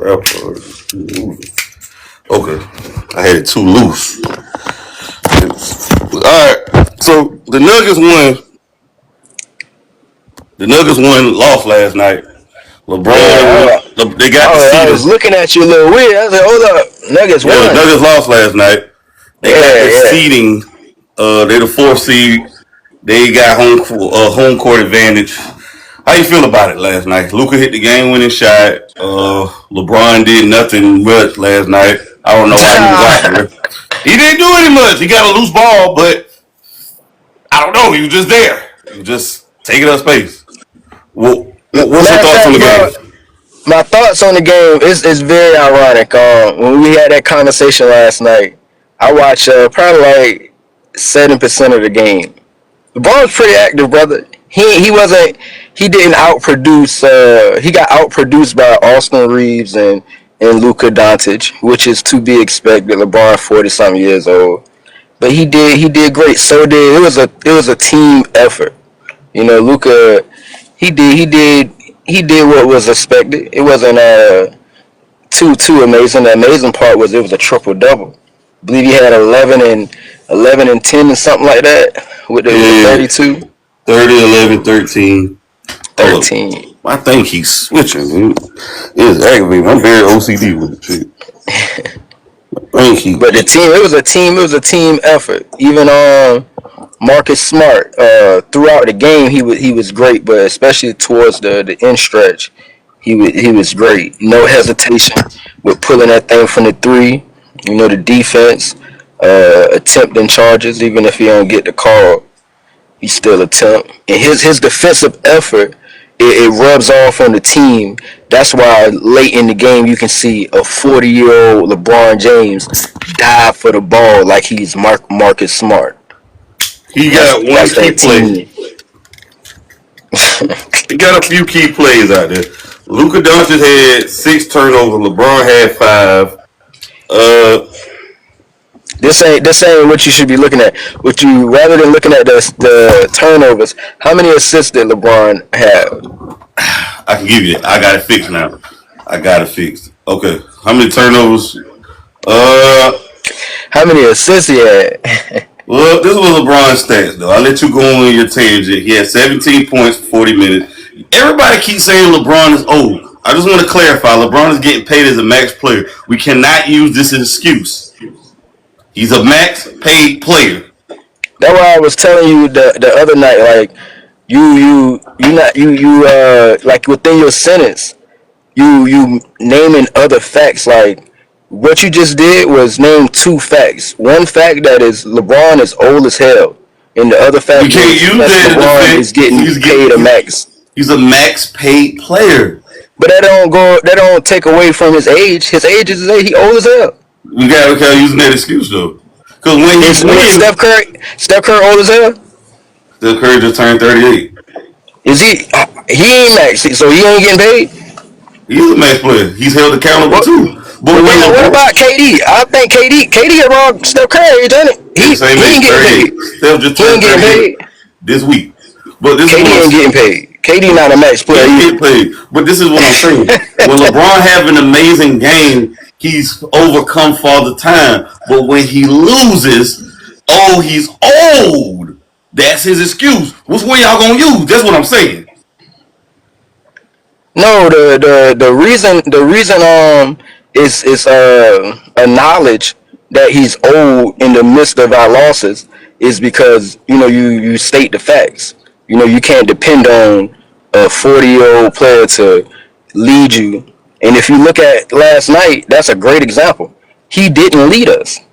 Trap. Okay, I had it too loose. All right, so the Nuggets won. The Nuggets won, lost last night. Yeah, LeBron, they got the I was seeding. looking at you a little weird. I was like, hold up, Nuggets Yeah, the won. Nuggets lost last night. They got Yeah, the yeah. seeding. They're the fourth seed. They got home court advantage. How you feel about it last night? Luka hit the game winning shot. LeBron did nothing much last night. I don't know why he was out there. He didn't do any much. He got a loose ball, but I don't know. He was just there. He was just taking up space. What's your Matter of thoughts on fact, the bro, game? my thoughts on the game is very ironic. When we had that conversation last night, I watched probably like 7% of the game. LeBron was pretty active, brother. He wasn't. He didn't outproduce. He got outproduced by Austin Reeves and Luka Doncic, which is to be expected. LeBron 40 something years old, but he did great. So did it was a team effort. Luka, he did what was expected. It wasn't too amazing. The amazing part was it was a triple double. I believe he had 11 and 10 and something like that with Yeah, 32, 30, 11, 13. Hold up. 13. I think he's switching. Dude. It is aggravating. I'm very OCD with the shit. I think he. But the team, it was a team effort. Even Marcus Smart, throughout the game, he was great, but especially towards the end stretch, he was great. No hesitation with pulling that thing from the three. The defense, attempting charges, even if he don't get the call, he still attempt. And his defensive effort, it rubs off on the team. That's why late in the game you can see a 40-year-old LeBron James dive for the ball like he's Marcus Smart. He That's got one that's key that play. team. He got a few key plays out there. Luka Doncic had 6 turnovers. LeBron had 5. Uh, This ain't what you should be looking at. What you rather than looking at the turnovers, how many assists did LeBron have? I can give you it. I got it fixed now. I got it fixed. Okay. How many turnovers? Uh, How many assists he had? well, this was LeBron's stats, though. I'll let you go on your tangent. He had 17 points for 40 minutes. Everybody keeps saying LeBron is old. I just want to clarify. LeBron is getting paid as a max player. We cannot use this as an excuse. He's a max paid player. That's why I was telling you the other night, like you not like within your sentence, you naming other facts. Like what you just did was name two facts. One fact that is LeBron is old as hell, and the other We fact can't is use that that to LeBron is defend. getting paid a max. He's a max paid player. But that don't take away from his age. His age is he old as hell. We gotta using that excuse though. Because when he Is wins, Steph Curry old as hell? Steph Curry just turned 38. Is he? He ain't max, so he ain't getting paid. He's a max player. He's held accountable What? too. But when What LeBron, about KD? I think KD around Steph Curry, isn't it? the same He age, ain't getting 38. paid. Steph just He ain't turned getting 38 paid. this week. But this is KD what ain't getting paid. KD not a max player he either. get paid. But this is what I'm saying. When LeBron have an amazing game, he's overcome Father Time. But when he loses, oh, he's old. That's his excuse. Which one y'all gonna use? That's what I'm saying. No, the reason is a knowledge that he's old in the midst of our losses is because you state the facts. You can't depend on a 40-year-old player to lead you. And if you look at last night, that's a great example. He didn't lead us. He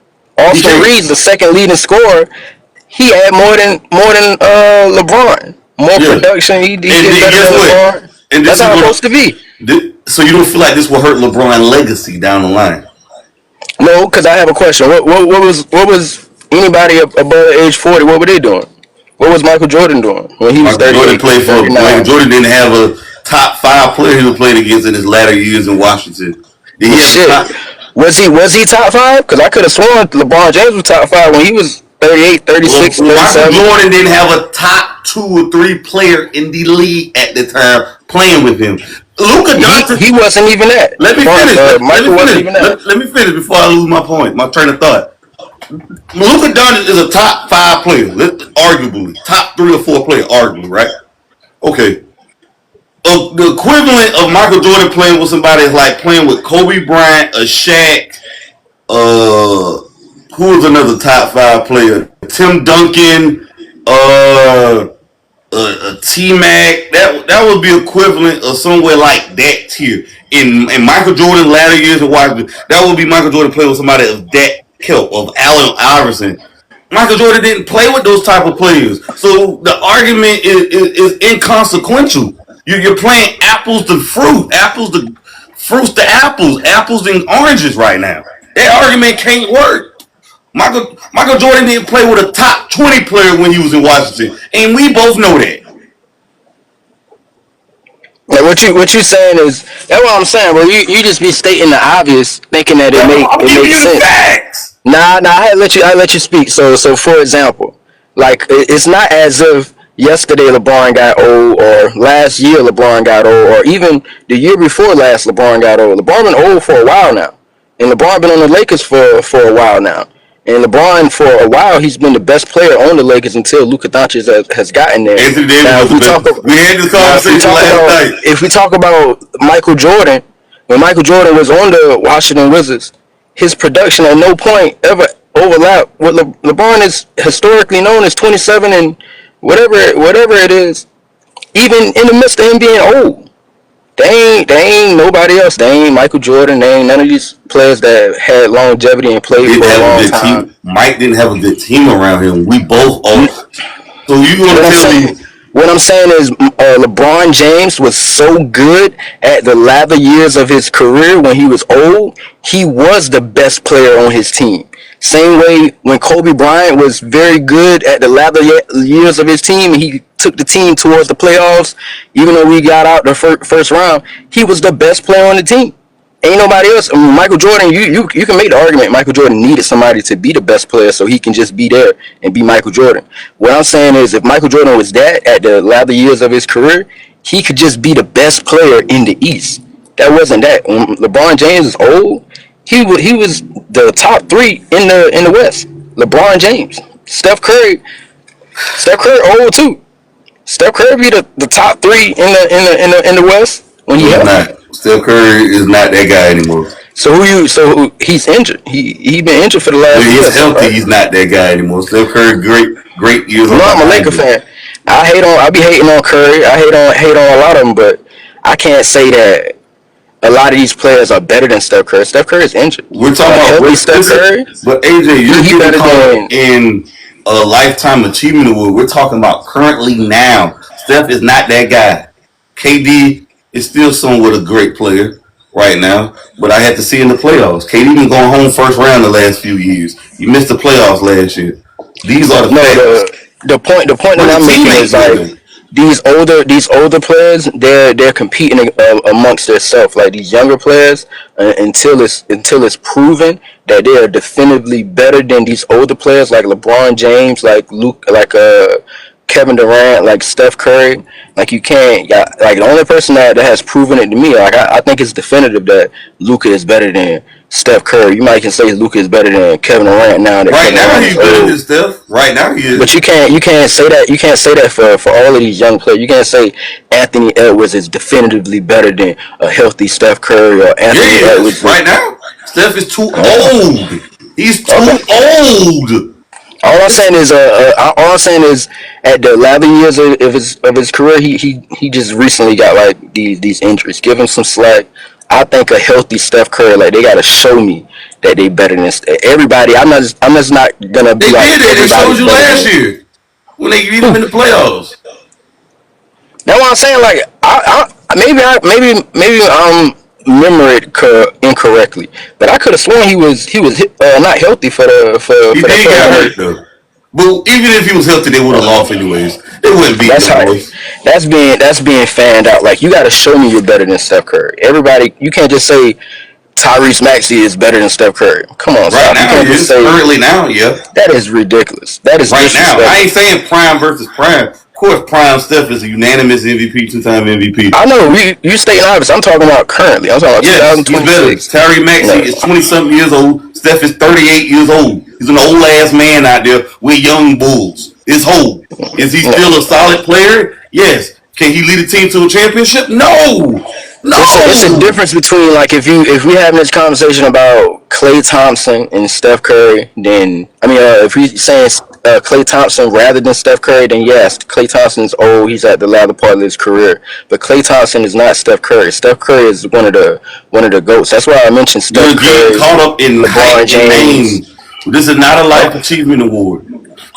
Austin can't. Reeves, the second leading scorer, he had more than LeBron, more Yeah. production. He And did then better guess than what? LeBron. And That's this is how it's what. supposed to be. So you don't feel like this will hurt LeBron's legacy down the line? No, because I have a question. What was anybody above age 40? What were they doing? What was Michael Jordan doing when he was Michael Jordan 38, played for. Michael 39? Jordan didn't have a top 5 player he was playing against in his latter years in Washington. Did Well, he have a shit. top? Was he top five? Because I could have sworn LeBron James was top five when he was 38, Well, 36, Michael 37. Jordan didn't have a top 2 or 3 player in the league at the time playing with him. Luka Doncic. He wasn't even that. Let me finish. Michael wasn't even that. Let me finish before I lose my point, my train of thought. Luka Doncic is a top 5 player, arguably top 3 or 4 player, arguably, right? Okay. The equivalent of Michael Jordan playing with somebody is like playing with Kobe Bryant, a Shaq, uh, who is another top 5 player? Tim Duncan, T Mac. That would be equivalent of somewhere like that here. In Michael Jordan latter years of Washington, that would be Michael Jordan playing with somebody of that help of Allen Iverson. Michael Jordan didn't play with those type of players, so the argument is inconsequential. You're playing apples to fruit, apples to fruits to apples, apples and oranges right now. That argument can't work. Michael Jordan didn't play with a top 20 player when he was in Washington, and we both know that. Like what you saying is that's what I'm saying, bro. You just be stating the obvious, thinking that I'm it giving makes you the sense. facts. Nah, I let you speak. So for example, like it's not as if yesterday LeBron got old, or last year LeBron got old, or even the year before last LeBron got old. LeBron been old for a while now, and LeBron been on the Lakers for a while now. And LeBron, for a while, he's been the best player on the Lakers until Luka Doncic has gotten there. Anthony Davis Now, was the best. We had this conversation last night. if we talk about Michael Jordan, when Michael Jordan was on the Washington Wizards, his production at no point ever overlapped what LeBron is historically known as 27 and whatever it is, even in the midst of him being old. They ain't nobody else. They ain't Michael Jordan. They ain't none of these players that had longevity and played for a long time. Team. Mike didn't have a good team around him. We both all. So you gonna tell me? What I'm saying is, LeBron James was so good at the latter years of his career when he was old. He was the best player on his team. Same way when Kobe Bryant was very good at the latter years of his team, he took the team towards the playoffs. Even though we got out the first round, he was the best player on the team. Ain't nobody else. I mean, Michael Jordan, you can make the argument Michael Jordan needed somebody to be the best player so he can just be there and be Michael Jordan. What I'm saying is, if Michael Jordan was that at the latter years of his career, he could just be the best player in the East. That wasn't that. When LeBron James is old, he was the top 3 in the West. LeBron James, Steph Curry old too. Steph Curry be the top 3 in the West when he not. Steph Curry is not that guy anymore. So he's injured. He been injured for the last year. He's healthy. Right? He's not that guy anymore. Steph Curry, great years. No, I'm a Laker fan. I be hating on Curry. I hate on a lot of them, but I can't say that a lot of these players are better than Steph Curry. Steph Curry is injured. We're talking about Steph Curry, but AJ, you're getting caught in a lifetime achievement award. We're talking about currently now. Steph is not that guy. KD is still somewhat a great player right now, but I had to see in the playoffs. KD been going home first round the last few years. You missed the playoffs last year. These are the facts. The point that I'm making is like these older players, they're competing amongst themselves. Like these younger players, until it's proven that they are definitively better than these older players like LeBron James, like Luke, like Kevin Durant, like Steph Curry. Like you can't, like the only person that has proven it to me, like I think it's definitive that Luka is better than Steph Curry. You might can say Luka is better than Kevin Durant now. Right now he's better than Steph. Right now he is. But you can't say that. You can't say that for all of these young players. You can't say Anthony Edwards is definitively better than a healthy Steph Curry or Anthony Edwards. Right now, Steph is too old. He's too old. All I'm saying is, at the latter years of his career, he just recently got like these injuries. Give him some slack. I think a healthy Steph Curry, like they gotta show me that they better than everybody. I'm just not gonna be like everybody. They showed you last year when they beat him in the playoffs. That's what I'm saying. Like maybe remember it incorrectly, but I could have sworn he was not healthy for the. He did get hurt though. But even if he was healthy, they would have lost anyways. They wouldn't beat them. That's being fanned out. Like you got to show me you're better than Steph Curry. Everybody, you can't just say Tyrese Maxey is better than Steph Curry. Come on, right now, currently now, yeah. That is ridiculous. That is right now. I ain't saying prime versus prime. course, prime Steph is a unanimous MVP, 2-time MVP. I know you stating obvious. I'm talking about currently. I'm talking about Yes, he's better. 2026. Tyrese Maxey No. is 20-something years old. Steph is 38 years old. He's an old ass man out there with young bulls. It's whole. Is he No. still a solid player? Yes. Can he lead a team to a championship? No. It's a No. difference between like if we having this conversation about Klay Thompson and Steph Curry, then I mean if we saying Klay Thompson rather than Steph Curry, then yes, Klay Thompson's old. He's at the latter part of his career, but Klay Thompson is not Steph Curry. Steph Curry is one of the goats. That's why I mentioned Steph You're getting Curry, caught up in LeBron height and James. name. This is not a life achievement award.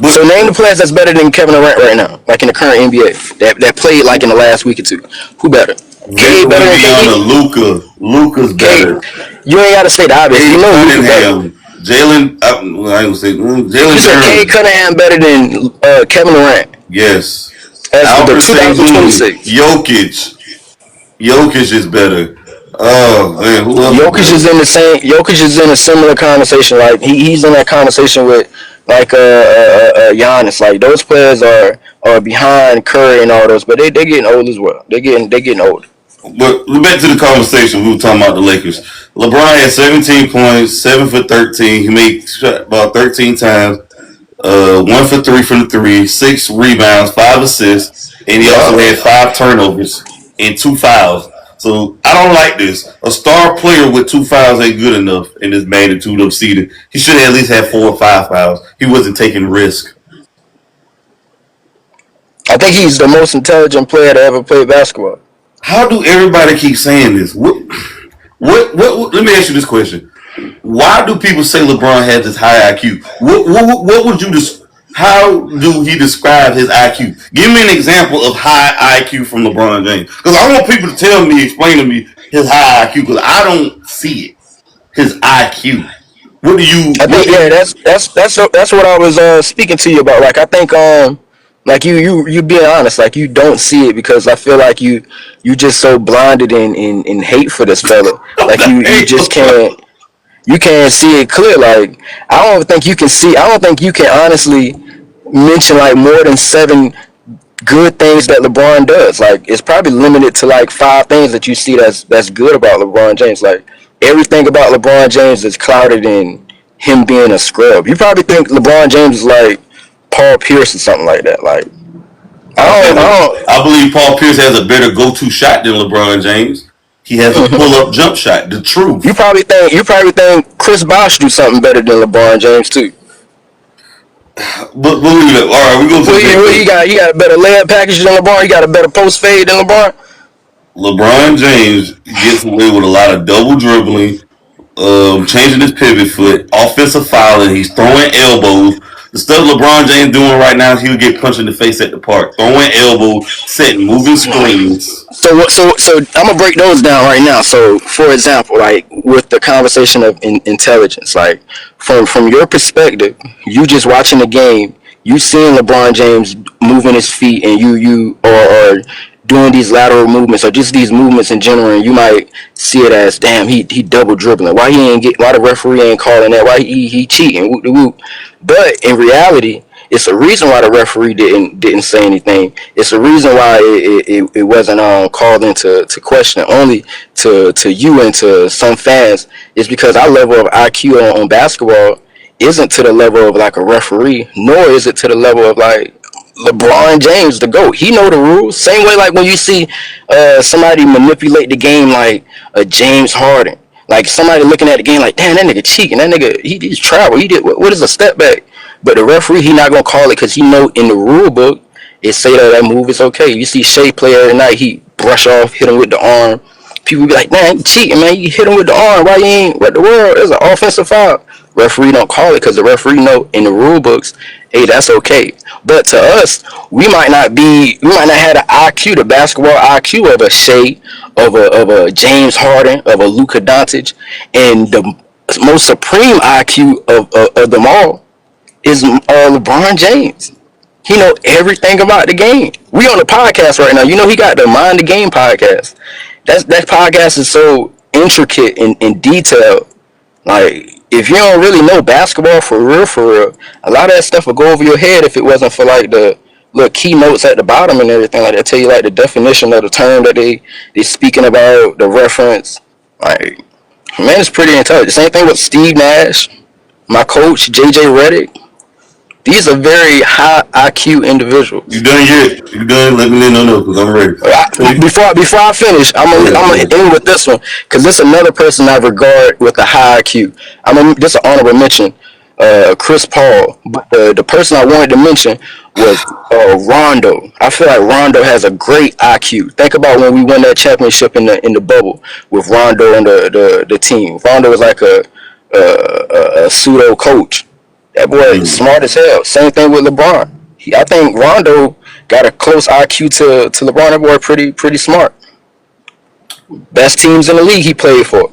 But So name the players that's better than Kevin Durant right now, like in the current NBA that played like in the last week or two. Who better? K Victor better than Wembanyama, KD? Luca's K. better. You ain't got to say the obvious. You Cade know Luka better. Cunningham, Jalen. Well, I ain't gonna say You Jalen said K Turner. Cunningham better than Kevin Durant Yes. as the Alfred Sengun, 2026. Jokic is better. Oh man, who else is Jokic is better? in the same. Jokic is in a similar conversation. Like he's in that conversation with like Giannis. Like those players are behind Curry and all those, but they getting old as well. They getting old. But back to the conversation. We were talking about the Lakers. LeBron had 17 points, 7 for 13. He made shot about 13 times. 1 for 3 from the three, 6 rebounds, 5 assists, and he also Wow. had 5 turnovers and 2 fouls. So I don't like this. A star player with 2 fouls ain't good enough in this magnitude of seeding. He should have at least had 4 or 5 fouls. He wasn't taking risk. I think he's the most intelligent player to ever play basketball. How do everybody keep saying this? What let me ask you this question. Why do people say LeBron has this high IQ? What would you how do he describe his IQ? Give me an example of high IQ from LeBron James. Because I want people to tell me, explain to me his high IQ because I don't see it. His IQ. What do you? I What think do yeah, you? that's what I was speaking to you about. Like I think like you being honest, like you don't see it because I feel like you just so blinded in hate for this fella. Like you just can't see it clear. Like I don't think you can honestly mention like more than seven good things that LeBron does. Like it's probably limited to like five things that you see that's good about LeBron James. Like everything about LeBron James is clouded in him being a scrub. You probably think LeBron James is like Paul Pierce or something like that. Like I I believe Paul Pierce has a better go-to shot than LeBron James. He has a don't. pull-up jump shot. The You truth. probably think Chris Bosh do something better than LeBron James too. But believe it. All right, we go to the next What you question. got? You got a better layup package than LeBron. You got a better post fade than LeBron. LeBron James gets away with a lot of double dribbling, changing his pivot foot, offensive fouling. He's throwing elbows. The stuff LeBron James doing right now, he would get punched in the face at the park. Throwing elbows, setting moving screens. So I'm gonna break those down right now. So for example, like with the conversation of intelligence, like from your perspective, you just watching the game, you seeing LeBron James moving his feet, and you or doing these lateral movements or just these movements in general, and you might see it as damn he double dribbling. Why the referee ain't calling that? Why he cheating? Whoop, whoop. But in reality, it's a reason why the referee didn't say anything. It's a reason why it wasn't called into to question. Only to you and to some fans, it's because our level of IQ on basketball isn't to the level of like a referee, nor is it to the level of like LeBron James, the GOAT. He know the rules. Same way like when you see somebody manipulate the game like a James Harden. Like somebody looking at the game like, damn, that nigga cheating. That nigga, he's travel. He did what is a step back? But the referee, he not gonna call it because he know in the rule book it say that move is okay. You see Shea play every night, he brush off, hit him with the arm. People be like, man, you cheating, man. You hit him with the arm. Why you ain't? What the world? It's an offensive foul. Referee don't call it because the referee know in the rule books, hey, that's okay. But to us, we might not have the IQ, the basketball IQ of a Shea, of a James Harden, of a Luka Doncic, and the most supreme IQ of them all is LeBron James. He know everything about the game. We on the podcast right now. You know he got the Mind the Game podcast. That podcast is so intricate and detailed. Like if you don't really know basketball for real, a lot of that stuff would go over your head if it wasn't for like look keynotes at the bottom and everything like that. Tell you like the definition of the term that they speaking about, the reference. Like, man, it's pretty intelligent. Same thing with Steve Nash, my coach JJ Redick. These are very high IQ You individuals. done yet? You done? Let me know because I'm ready. Before I finish, I'm gonna end with this one because this is another person I regard with a high IQ. This is an honorable mention, Chris Paul. But the person I wanted to mention was Rondo. I feel like Rondo has a great IQ. Think about when we won that championship in the bubble with Rondo and the team. Rondo was like a pseudo coach. That boy is smart as hell. Same thing with LeBron. I think Rondo got a close IQ to LeBron. That boy pretty smart. Best teams in the league he played for.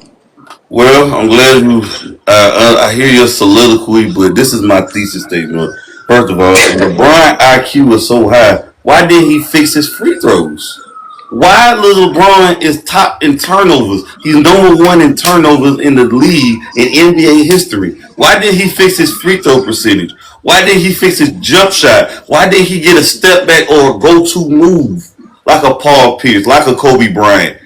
Well, I'm glad you. I hear your soliloquy, but this is my thesis statement. First of all, LeBron IQ is so high. Why didn't he fix his free throws? Why little LeBron is top in turnovers? He's number one in turnovers in the league in NBA history. Why didn't he fix his free throw percentage? Why didn't he fix his jump shot? Why didn't he get a step back or a go-to move like a Paul Pierce, like a Kobe Bryant?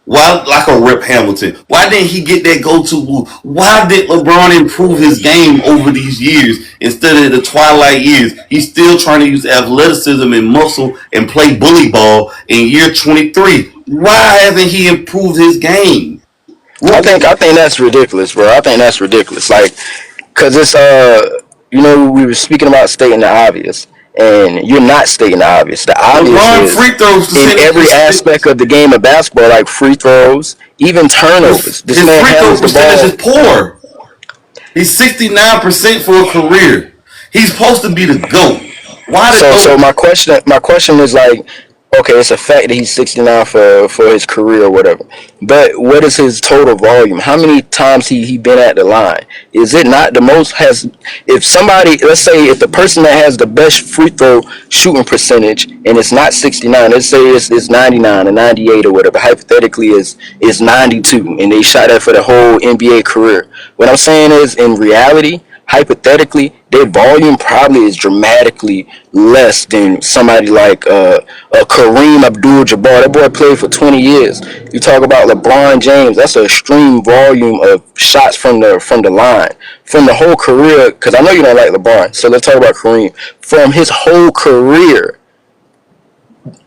Why, like a Rip Hamilton? Why didn't he get that go-to move? Why did LeBron improve his game over these years instead of the twilight years? He's still trying to use athleticism and muscle and play bully ball in year 23. Why hasn't he improved his game? I think that's ridiculous, bro. I think that's ridiculous. Like, cause it's we were speaking about stating the obvious, and you're not stating the obvious. The obvious LeBron is free throws in every aspect of the game of basketball, like free throws, even turnovers. This his man free throw handles the percentage is ball. poor. He's 69% for a career. He's supposed to be the GOAT. Why the So GOAT? my question is like, okay, it's a fact that he's 69 for his career or whatever. But what is his total volume? How many times he been at the line? Is it not the most? Has if somebody, let's say if the person that has the best free throw shooting percentage and it's not 69, let's say it's 99 or 98 or whatever. Hypothetically, is 92 and they shot that for the whole NBA career. What I'm saying is, in reality, hypothetically, their volume probably is dramatically less than somebody like a Kareem Abdul-Jabbar. That boy played for 20 years. You talk about LeBron James. That's an extreme volume of shots from the line, from the whole career. Because I know you don't like LeBron, so let's talk about Kareem. From his whole career,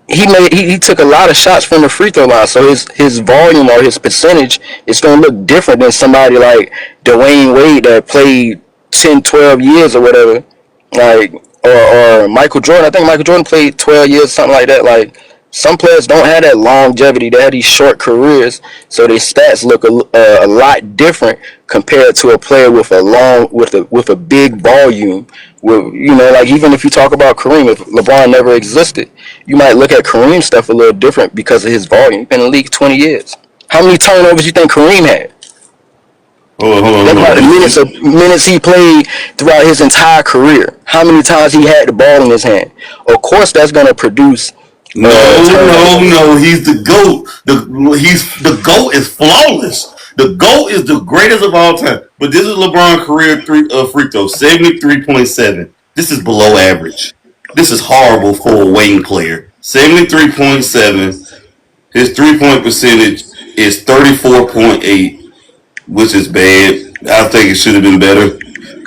he took a lot of shots from the free throw line, so his volume or his percentage is going to look different than somebody like Dwayne Wade that played 10, 12 years or whatever, like or Michael Jordan. I think Michael Jordan played 12 years, something like that. Like, some players don't have that longevity. They have these short careers, so their stats look a lot different compared to a player with a big volume. With, like, even if you talk about Kareem, if LeBron never existed, you might look at Kareem stuff a little different because of his volume. He's been in the league 20 years. How many turnovers you think Kareem had? Think about the minutes he played throughout his entire career. How many times he had the ball in his hand? Of course, that's going to produce. No. He's the GOAT. The GOAT is flawless. The GOAT is the greatest of all time. But this is LeBron career free throw 73.7. This is below average. This is horrible for a wing player. 73.7. His 3-point percentage is 34.8, which is bad. I think it should have been better.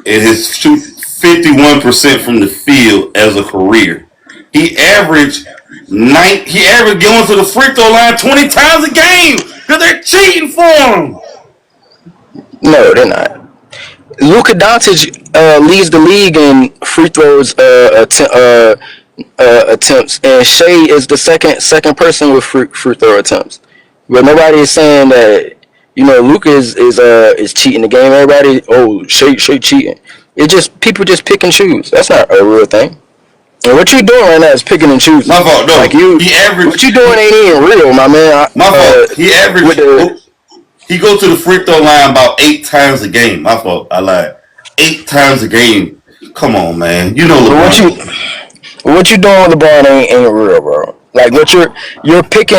And his shoot 51% from the field as a career. He averaged he averaged going to the free throw line 20 times a game because they're cheating for him. No, they're not. Luka Doncic leads the league in free throws attempts, and Shea is the second person with free throw attempts. But nobody is saying that Luka is cheating the game. Everybody, Shea cheating. It just people just pick and choose. That's not a real thing. And what you doing right now is picking and choosing. My fault. No, like you, he averaged. What you doing ain't even real, my man. My fault. He averaged. He goes to the free throw line about 8 times a game. My fault. I lied. 8 times a game. Come on, man. You know LeBron. What you doing with LeBron ain't real, bro. Like, what you're picking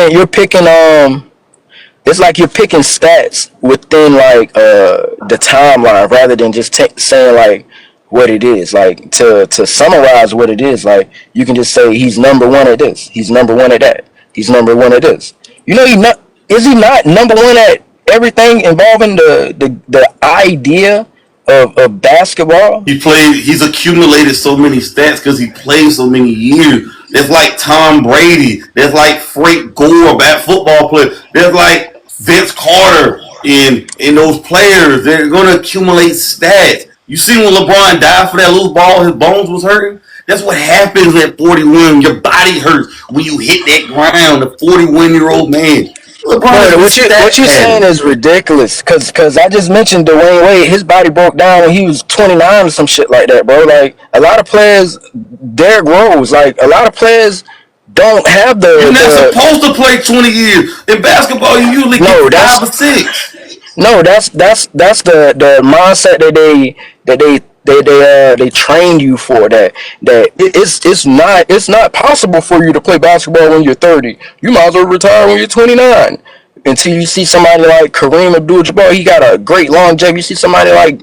it's like you're picking stats within like the timeline rather than just saying like, what it is. Like to summarize what it is, like you can just say he's number one at this. He's number one at that. He's number one at this. You know, he not is he not number one at everything involving the idea of basketball? He's accumulated so many stats because he played so many years. There's like Tom Brady. There's like Frank Gore, bad football player. There's like Vince Carter in those players. They're gonna accumulate stats. You see when LeBron died for that loose ball, his bones was hurting. That's what happens at 41. Your body hurts when you hit that ground. A 41-year-old man. Bro, what you saying is ridiculous. Cause I just mentioned Dwayne Wade. His body broke down when he was 29 or some shit like that, bro. Like a lot of players, Derrick Rose. Like a lot of players don't have the. You're not supposed to play 20 years in basketball. You usually get 5 or 6. No, that's the mindset that they trained you for. That it's not possible for you to play basketball when you're 30. You might as well retire when you're 29. Until you see somebody like Kareem Abdul-Jabbar, he got a great longevity. You see somebody like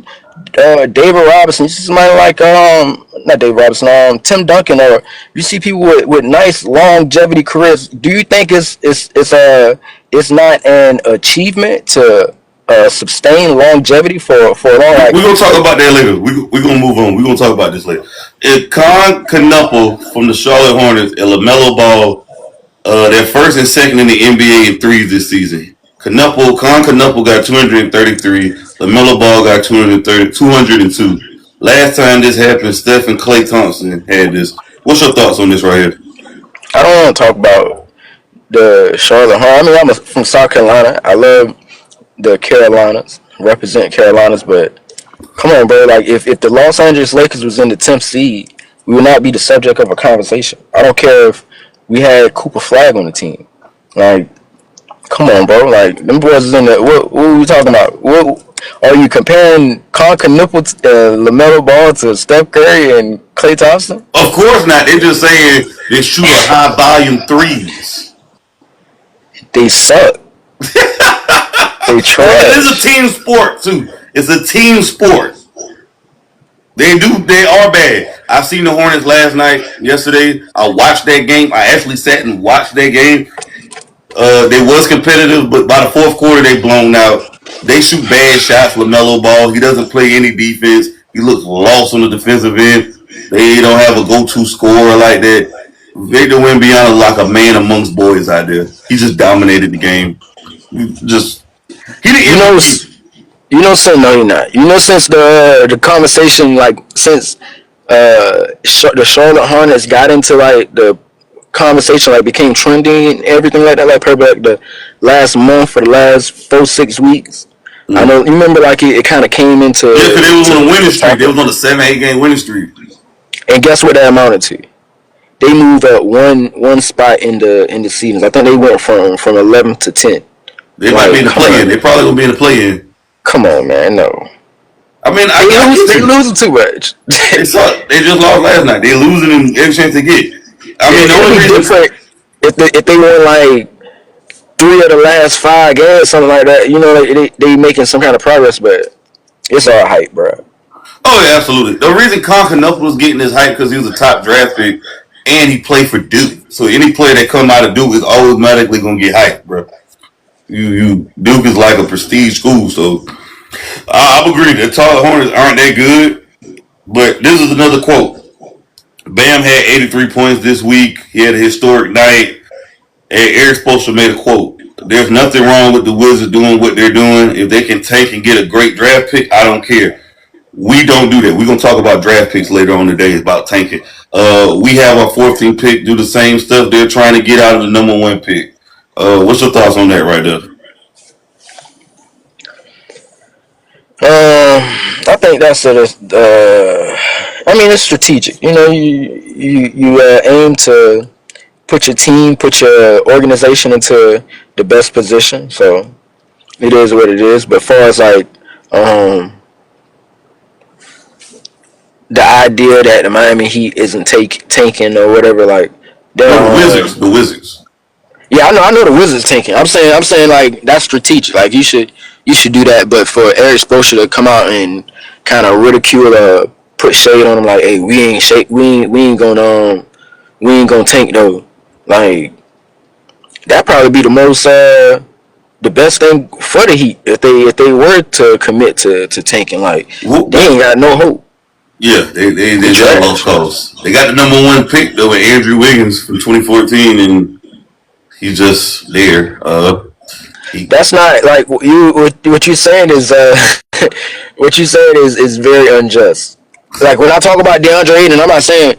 David Robinson. You see somebody like not David Robinson, Tim Duncan, or you see people with nice longevity careers. Do you think it's not an achievement to sustain longevity for a long time? We're going to talk about that later. We're going to move on. We're going to talk about this later. If Knuppel from the Charlotte Hornets and LaMelo Ball, they're first and second in the NBA in threes this season. Knuppel got 233. LaMelo Ball got 202. Last time this happened, Steph and Klay Thompson had this. What's your thoughts on this right here? I don't want to talk about the Charlotte Hornets. I mean, I'm from South Carolina. I love the Carolinas, represent Carolinas, but come on, bro. Like, if the Los Angeles Lakers was in the 10th seed, we would not be the subject of a conversation. I don't care if we had Cooper Flag on the team. Like, come on, bro. Like, them boys is in the. What are we talking about? What are you comparing Knuppel, LaMelo Ball to Steph Curry and Klay Thompson? Of course not. They're just saying they shoot a high volume threes. They suck. They trash. It's a team sport too. It's a team sport. They are bad. I've seen the Hornets yesterday. I watched that game. I actually sat and watched that game. They was competitive, but by the fourth quarter, they blown out. They shoot bad shots. LaMelo Ball. He doesn't play any defense. He looks lost on the defensive end. They don't have a go-to scorer like that. Victor Wembanyama like a man amongst boys out there. He just dominated the game. He didn't. No, you're not. Since the conversation, like since the Charlotte Hornets got into like the conversation, like became trending and everything like that, like probably like the last month or the last 4-6 weeks. Mm-hmm. I know you remember like it kind of came into because they was on a winning streak. They was on a 7-8 game winning streak. And guess what that amounted to? They moved up one spot in the seasons. I think they went from 11 to 10. They might be in the play-in. They probably gonna be in the play-in. Come on, man, no. I mean, they losing too much. They suck. They just lost last night. They losing in every chance they get. I mean, the only reason different if they won like 3 of the last 5 games, something like that. You know, they making some kind of progress, but it's all hype, bro. Oh yeah, absolutely. The reason Knuppel was getting this hype because he was a top draft pick and he played for Duke. So any player that come out of Duke is automatically gonna get hyped, bro. Duke is like a prestige school, so I agree. The Charlotte Hornets aren't that good, but this is another quote. Bam had 83 points this week. He had a historic night. And Eric Spoelstra made a quote. There's nothing wrong with the Wizards doing what they're doing. If they can tank and get a great draft pick, I don't care. We don't do that. We're going to talk about draft picks later on today about tanking. We have our 14th pick, do the same stuff they're trying to get out of the number 1 pick. What's your thoughts on that right there? I think that's it's strategic. You know, you aim to put your organization into the best position. So it is what it is. But as far as like the idea that the Miami Heat isn't tanking or whatever, like the Wizards. Yeah, I know the Wizards tanking. I'm saying like that's strategic. Like you should do that. But for Eric Spoelstra to come out and kind of ridicule a put shade on him like, hey, we ain't gonna tank though. Like that probably be the most the best thing for the Heat if they were to commit to tanking. Like they ain't got no hope. Yeah, they got a lost cause. They got the number one pick though with Andrew Wiggins from 2014, and he's just there. That's not like what you're saying is what you're saying is very unjust. Like when I talk about DeAndre Ayton, I'm not saying,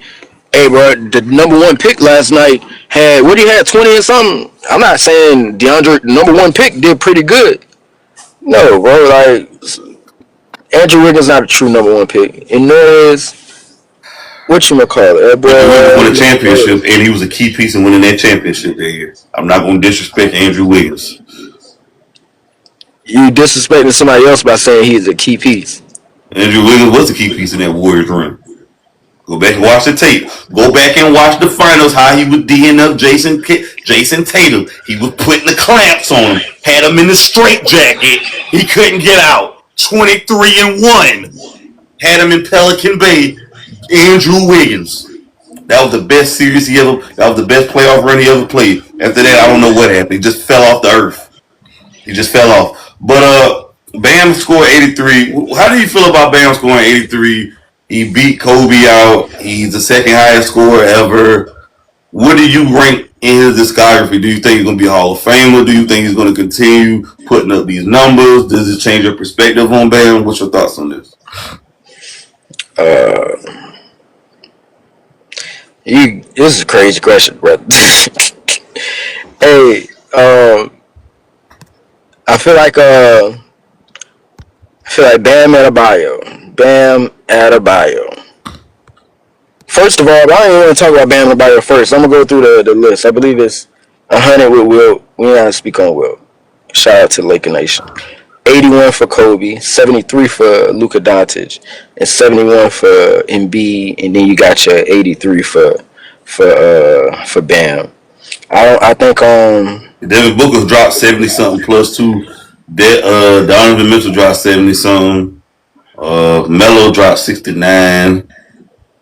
hey bro, the number one pick last night had what he had 20 and something. I'm not saying DeAndre number one pick did pretty good. No, bro, like Andrew Wiggins not a true number one pick, and nor is what you call it, bro. Andrew Wiggins won a championship, and he was a key piece in winning that championship that year. I'm not going to disrespect Andrew Wiggins. You disrespecting somebody else by saying he's a key piece. Andrew Wiggins was a key piece in that Warriors run. Go back and watch the tape. Go back and watch the finals. How he was D'ing up Jason Tatum. He was putting the clamps on him. Had him in the straitjacket. He couldn't get out. 23-1. Had him in Pelican Bay. Andrew Wiggins. That was the best series he ever. That was the best playoff run he ever played. After that, I don't know what happened. He just fell off the earth. He just fell off. But Bam scored 83. How do you feel about Bam scoring 83? He beat Kobe out. He's the second highest scorer ever. What do you rank in his discography? Do you think he's going to be a Hall of Famer? Do you think he's going to continue putting up these numbers? Does it change your perspective on Bam? What's your thoughts on this? This is a crazy question, brother. Hey, I feel like Bam Adebayo. First of all, I don't even want to talk about Bam Adebayo first. I'm gonna go through the list. I believe it's 100 with Will. We ain't gotta speak on Will. Shout out to Laker Nation. 81 for Kobe, 73 for Luka Doncic, and 71 for Embiid, and then you got your 83 for Bam. I think Devin Booker dropped 70 something plus two. Donovan Mitchell dropped 70 something. Melo dropped 69.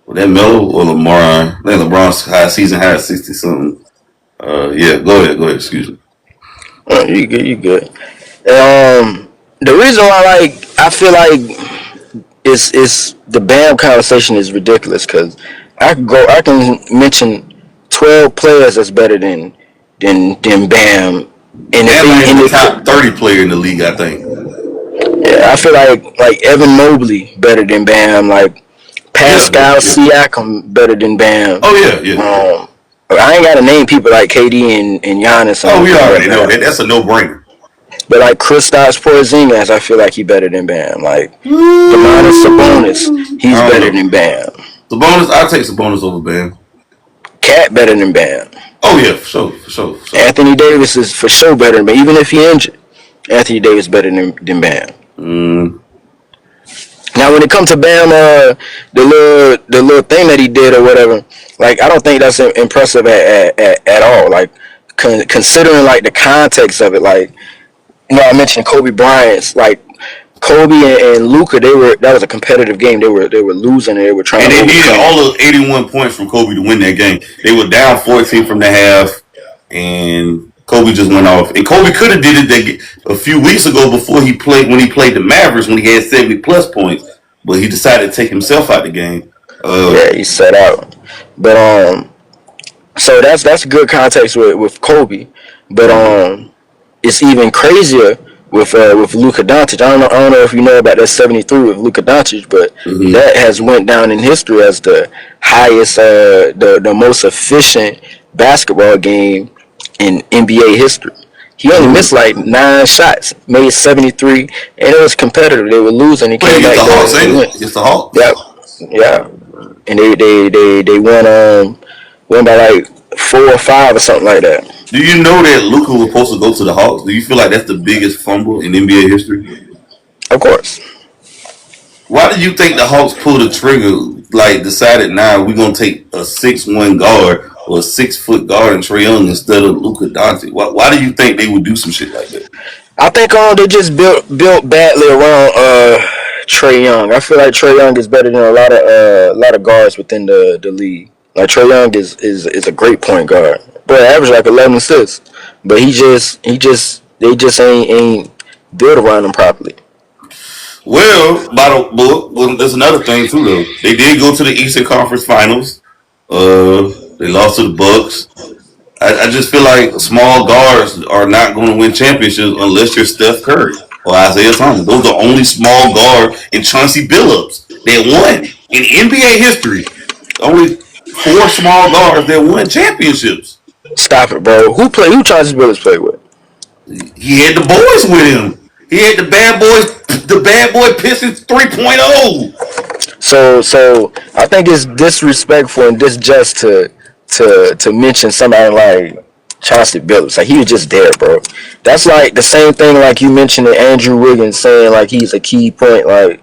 Was that Melo or LeBron? I think LeBron's season high 60 something. Yeah, go ahead. Excuse me. You good. The reason why I feel like it's the Bam conversation is ridiculous because I can mention 12 players that's better than Bam. And Bam is the top 30 player in the league, I think. Yeah, I feel like Evan Mobley better than Bam. Like Pascal Siakam better than Bam. Oh yeah. I ain't gotta name people like KD and Giannis. Oh, we already know that. That's a no-brainer. But like Kristaps Porzingis, I feel like he better than Bam. Like Domantas Sabonis, he's better than Bam. Sabonis, I'll take Sabonis over Bam. Cat better than Bam. Oh yeah, for sure. Anthony Davis is for sure better than Bam. Even if he injured, Anthony Davis better than Bam. Now when it comes to Bam, the little thing that he did or whatever, like I don't think that's impressive at all. Like considering like the context of it, like I mentioned Kobe Bryant's, like Kobe and Luka, that was a competitive game. They were losing and they were trying. And they needed all of 81 points from Kobe to win that game. They were down 14 from the half, and Kobe just went off. And Kobe could have did it a few weeks ago when he played the Mavericks when he had 70 plus points, but he decided to take himself out the game. Yeah, he set out. But so that's good context with Kobe. But it's even crazier with Luka Doncic. I don't know if you know about that 73 with Luka Doncic, but that has went down in history as the highest, the most efficient basketball game in NBA history. He only missed like 9 shots, made 73, and it was competitive. They were losing. He came back there. It's the Hawks. Yeah. And they won by like 4 or 5 or something like that. Do you know that Luka was supposed to go to the Hawks? Do you feel like that's the biggest fumble in NBA history? Of course. Why do you think the Hawks pulled the trigger, like decided, we're going to take a 6'1" guard or a 6-foot guard and Trae Young instead of Luka Doncic? Why do you think they would do some shit like that? I think they just built badly around Trey Young. I feel like Trey Young is better than a lot of guards within the league. Like Trey Young is a great point guard. Boy, average like 11 assists, but they just ain't built around him properly. Well, well, there's another thing too though. They did go to the Eastern Conference Finals. They lost to the Bucks. I just feel like small guards are not going to win championships unless you're Steph Curry or Isaiah Thomas. Those are the only small guards and Chauncey Billups that won in NBA history. Only four small guards that won championships. Stop it, bro. Who Chauncey Billups play with? He had the boys with him. He had the bad boy Pistons 3.0. So I think it's disrespectful and disjust to mention somebody like Chauncey Billups. Like he was just there, bro. That's like the same thing like you mentioned Andrew Wiggins saying like he's a key point. Like,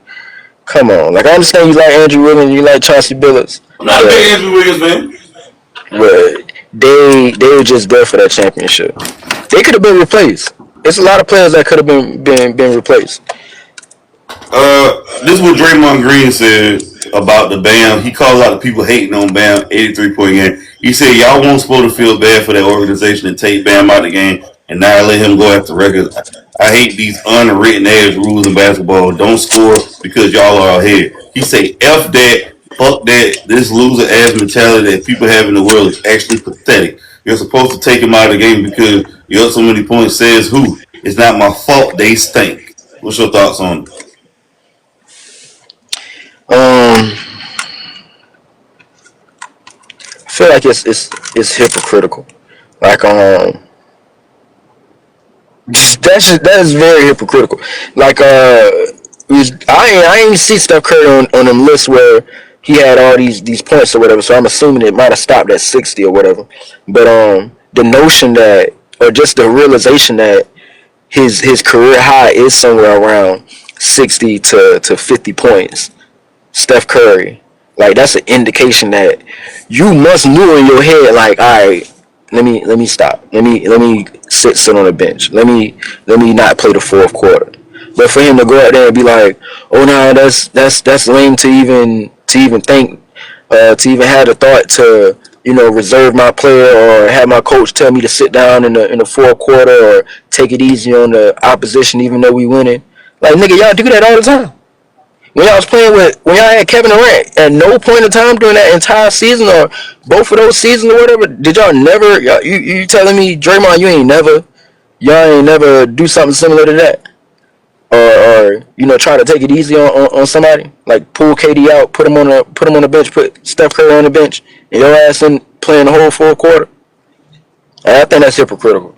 come on. Like I understand you like Andrew Wiggins, you like Chauncey Billups. I'm not a big Andrew Wiggins fan. But they were just there for that championship. They could have been replaced. There's a lot of players that could have been replaced. This is what Draymond Green said about the Bam. He calls out the people hating on Bam 83-point game. He said y'all won't supposed to feel bad for that organization and take Bam out of the game and not let him go after records. I hate these unwritten ass rules in basketball. Don't score because y'all are ahead. He say F that, fuck that. This loser ass mentality that people have in the world is actually pathetic. You're supposed to take him out of the game because you up so many points. Says who? It's not my fault they stink. What's your thoughts on it? I feel like it's hypocritical. Like that is very hypocritical. Like I ain't see Steph Curry on them lists where he had all these points or whatever. So I'm assuming it might have stopped at 60 or whatever. But the notion that or just the realization that his career high is somewhere around 60 to 50 points. Steph Curry, like that's an indication that you must know in your head, like, all right, let me stop, let me sit on the bench, let me not play the fourth quarter. But for him to go out there and be like, oh no, that's lame to even think, to even have the thought to reserve my player or have my coach tell me to sit down in the fourth quarter or take it easy on the opposition even though we winning. Like nigga, y'all do that all the time. When y'all had Kevin Durant, at no point in time during that entire season or both of those seasons or whatever, did y'all never, you telling me, Draymond, y'all ain't never do something similar to that? Or try to take it easy on somebody? Like pull KD out, put him on the bench, put Steph Curry on the bench, and your ass in playing the whole fourth quarter? And I think that's hypocritical.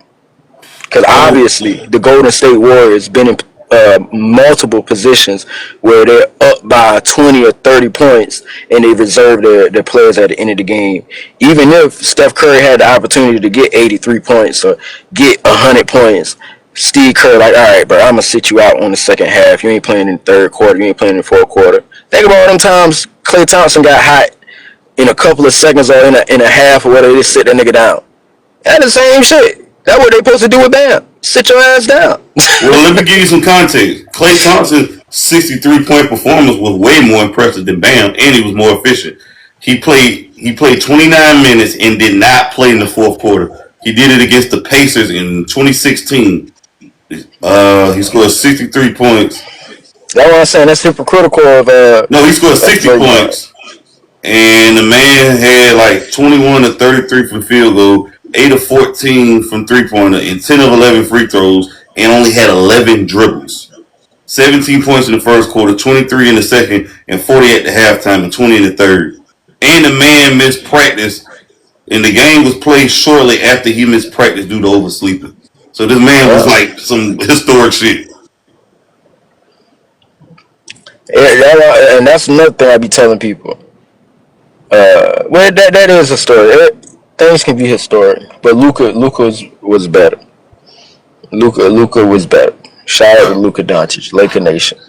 Because obviously the Golden State Warriors been in multiple positions where they're up by 20 or 30 points and they reserve their players at the end of the game. Even if Steph Curry had the opportunity to get 83 points or get 100 points, Steve Kerr like, all right, bro, I'm going to sit you out on the second half. You ain't playing in the third quarter. You ain't playing in the fourth quarter. Think about all them times Klay Thompson got hot in a couple of seconds or in a half or whatever. They sit that nigga down. That's the same shit. That's what they supposed to do with Bam. Sit your ass down. Well, let me give you some context. Klay Thompson's 63-point performance was way more impressive than Bam, and he was more efficient. He played 29 minutes and did not play in the fourth quarter. He did it against the Pacers in 2016. He scored 63 points. That's what I'm saying. That's hypocritical of No, he scored 60 points. And the man had like 21 to 33 from field goal, 8 of 14 from three-pointer, and 10 of 11 free throws, and only had 11 dribbles. 17 points in the first quarter, 23 in the second, and 40 at the halftime, and 20 in the third. And the man missed practice, and the game was played shortly after he missed practice due to oversleeping. So this man was like some historic shit. And that's another thing I be telling people. Well, that is a story. Things can be historic, but Luka was better. Luka was better. Shout out to Luka Doncic, Laker Nation.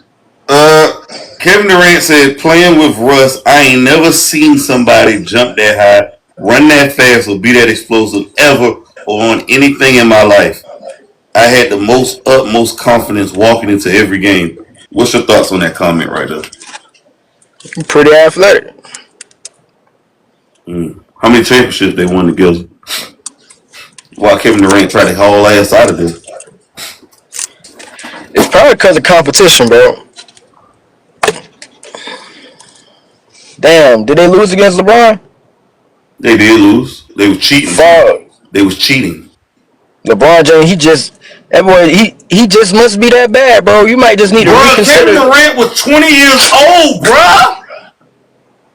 Kevin Durant said, playing with Russ, I ain't never seen somebody jump that high, run that fast, or be that explosive ever or on anything in my life. I had the utmost confidence walking into every game. What's your thoughts on that comment right there? Pretty athletic. How many championships they won together? While Kevin Durant tried to haul ass out of this. It's probably because of competition, bro. Damn, did they lose against LeBron? They did lose. They was cheating. Fuck. They was cheating. LeBron James, that boy, he just must be that bad, bro. You might just need to reconsider. Kevin Durant was 20 years old, bruh.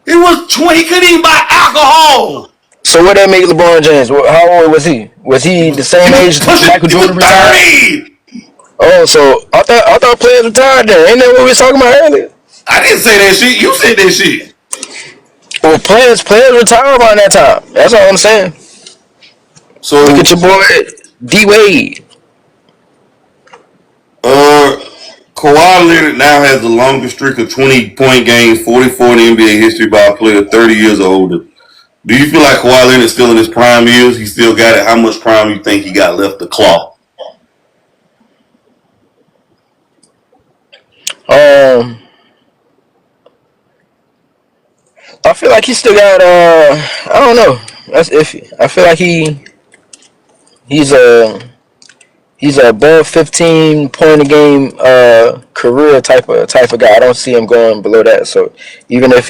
He was 20. He couldn't even buy alcohol. So what that make LeBron James? How old was he? Was he the same age Michael Jordan retired? Oh, so I thought players retired there. Ain't that what we was talking about earlier? I didn't say that shit. You said that shit. Well, players retire around that time. That's all I'm saying. So look at your boy D Wade. Kawhi Leonard now has the longest streak of 20-point games, 44 in NBA history by a player 30 years or older. Do you feel like Kawhi Leonard's still in his prime years? He still got it. How much prime you think he got left to claw? I feel like he still got I don't know. That's iffy. I feel like he's a above 15 point a game career type of guy. I don't see him going below that. So even if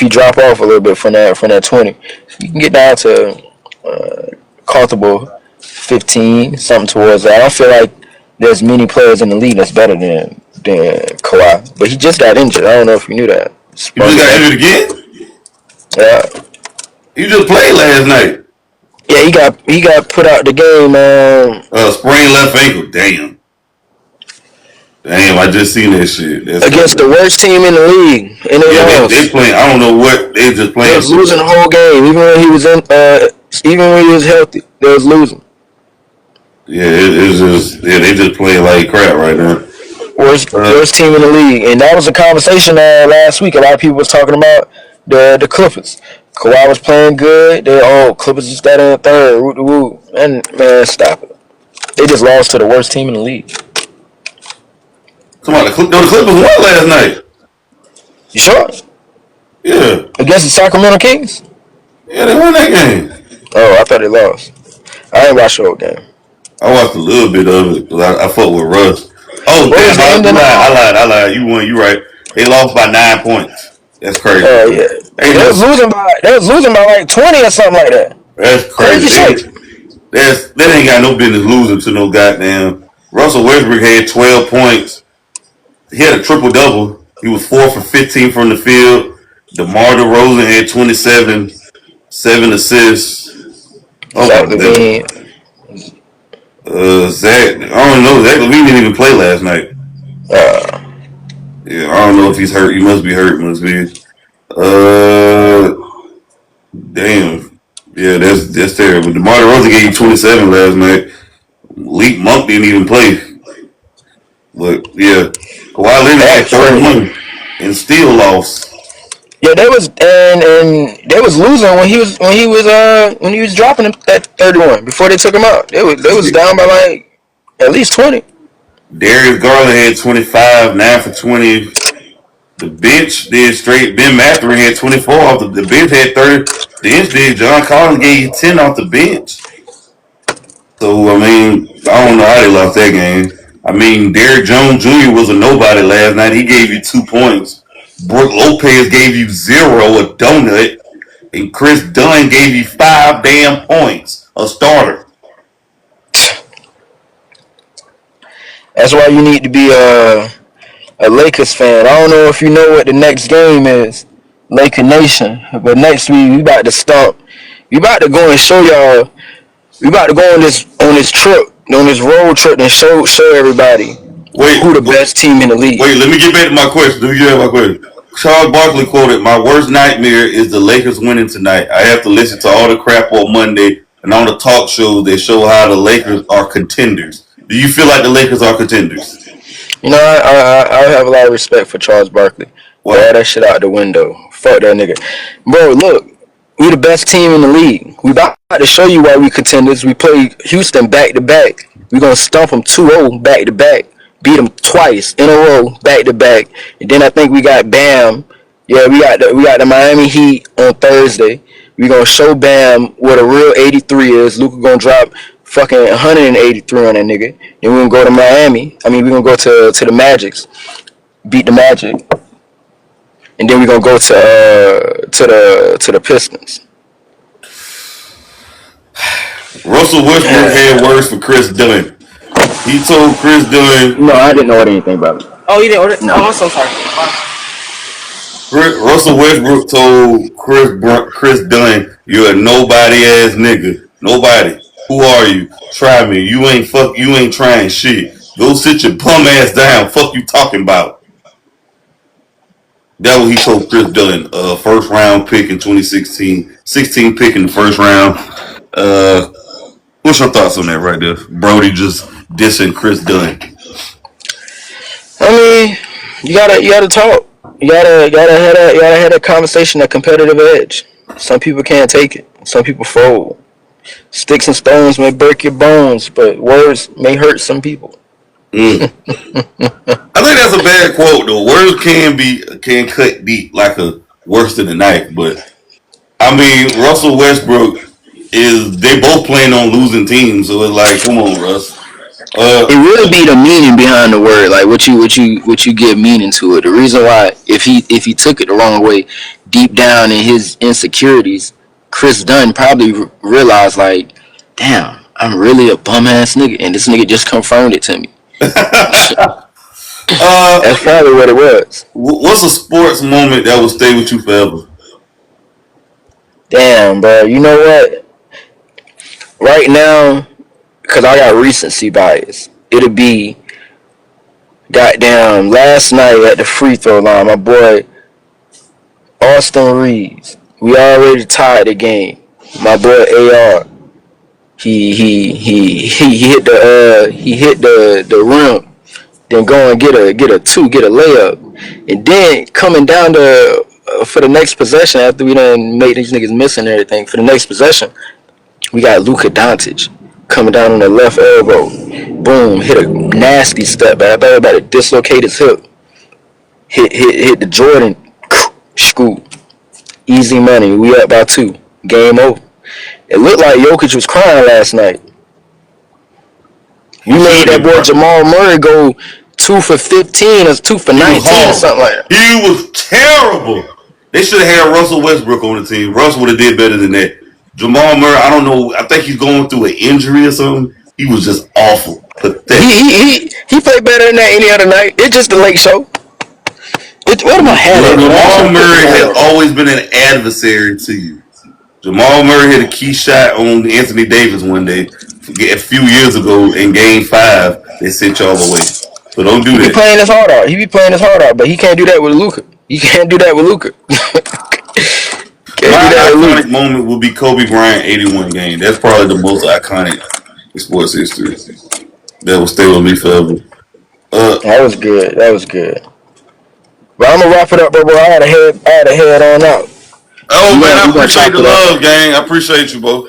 he drop off a little bit from that 20, you can get down to comfortable 15, something towards that. I don't feel like there's many players in the league that's better than Kawhi. But he just got injured. I don't know if you knew that. You just got injured again? Yeah. You just played last night. Yeah, he got put out the game. Sprained left ankle. Damn, I just seen that shit. That's against the worst team in the league. They playing. I don't know what they just playing. They was losing the whole game, even when he was healthy. They was losing. Yeah, it's just they just playing like crap right now. Worst team in the league, and that was a conversation last week. A lot of people was talking about the Clippers. Kawhi was playing good. Clippers just got in third. Woo. And man, stop it. They just lost to the worst team in the league. Come on, the Clippers won last night. You sure? Yeah. Against the Sacramento Kings? Yeah, they won that game. Oh, I thought they lost. I ain't watched the whole game. I watched a little bit of it because I fuck with Russ. Oh, damn, I lied. You won. You right. They lost by 9 points. That's crazy. Oh, yeah. They was losing by like 20 or something like that. That's crazy. That ain't got no business losing to no goddamn. Russell Westbrook had 12 points. He had a triple-double. He was 4 for 15 from the field. DeMar DeRozan had 27, 7 assists. Zach LaVine. Zach, I don't know. Zach LaVine didn't even play last night. Yeah, I don't know if he's hurt. He must be hurt. Damn. Yeah, that's terrible. DeMar DeRozan gave you 27 last night. Leak Monk didn't even play. But yeah, Kawhi Leonard had 31 and still lost. Yeah, they was and they was losing when he was dropping at 31 before they took him out. They was down by like at least 20. Darius Garland had 25, 9 for 20. The bench did straight. Ben Mathurin had 24 off the bench, had 30. The bench did. John Collins gave you 10 off the bench. So, I mean, I don't know how they lost that game. I mean, Derrick Jones Jr. was a nobody last night. He gave you 2 points. Brook Lopez gave you 0, a donut. And Chris Dunn gave you 5 damn points, a starter. That's why you need to be a Lakers fan. I don't know if you know what the next game is, Laker Nation. But next week we about to stomp. We about to go and show y'all. We about to go on this trip, on this road trip, and show everybody who the best team in the league. Wait, let me get back to my question. Do you have my question? Charles Barkley quoted, "My worst nightmare is the Lakers winning tonight. I have to listen to all the crap on Monday and on the talk shows that show how the Lakers are contenders. Do you feel like the Lakers are contenders?" You know, I have a lot of respect for Charles Barkley. Throw that shit out the window. Fuck that nigga. Bro, look, we the best team in the league. We about to show you why we contenders. We play Houston back to back. We gonna stomp them 2-0 back to back. beat them twice in a row, back to back. And then I think we got Bam. Yeah, we got the Miami Heat on Thursday. We gonna show Bam what a real 83 is. Luka gonna drop fucking 183 on that nigga. Then we gonna go to Miami. I mean, we gonna go to the Magics, beat the Magic, and then we gonna go to the Pistons. Russell Westbrook had words for Chris Dillon. He told Chris Dillon. No, I didn't know anything about it. Oh, you didn't order? No. Oh, I'm so sorry. Russell Westbrook told Chris Dillon, "You're a nobody ass nigga. Nobody. Who are you? Try me. You ain't trying shit. Go sit your bum ass down. Fuck you talking about." That what he told Chris Dillon. First round pick in 2016. 16 pick in the first round. What's your thoughts on that right there? Brody just dissing Chris Dillon. I mean, you gotta talk. You gotta have that conversation, that competitive edge. Some people can't take it. Some people fold. Sticks and stones may break your bones, but words may hurt some people. I think that's a bad quote though. Words can cut deep like a worse than a knife, but I mean Russell Westbrook they both playing on losing teams, so it's like, come on, Russ. It really be the meaning behind the word, like what you give meaning to it. The reason why, if he took it the wrong way, deep down in his insecurities, Chris Dunn probably realized like, damn, I'm really a bum ass nigga, and this nigga just confirmed it to me. That's probably what it was. What's a sports moment that will stay with you forever? Damn, bro. You know what? Right now, because I got recency bias, it'll be goddamn last night at the free throw line, my boy Austin Reeves. We already tied the game. My boy AR. He hit the rim, then go and get a layup, and then coming down to for the next possession after we done made these niggas miss and everything. For the next possession, we got Luka Doncic coming down on the left elbow. Boom, hit a nasty step back. I thought about to dislocate his hip. Hit the Jordan. Scoop. Easy money. We up by 2. Game over. It looked like Jokic was crying last night. You made that boy Jamal Murray go 2 for 15 or 2 for 19 or something like that. He was terrible. They should have had Russell Westbrook on the team. Russell would have did better than that. Jamal Murray, I don't know. I think he's going through an injury or something. He was just awful. Pathetic. He played better than that any other night. It's just the late show. What am I having? Jamal Murray has always been an adversary to you. Jamal Murray hit a key shot on Anthony Davis one day a few years ago in Game 5. They sent y'all away. So don't do that. He be playing his heart out. But he can't do that with Luka. You can't do that with Luka. My iconic moment will be Kobe Bryant 81 game. That's probably the most iconic in sports history. That will stay with me forever. That was good. But I'm gonna wrap it up, bro. I had to head on out. Oh man, I appreciate the love, gang. I appreciate you, bro.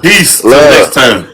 Peace. Till next time.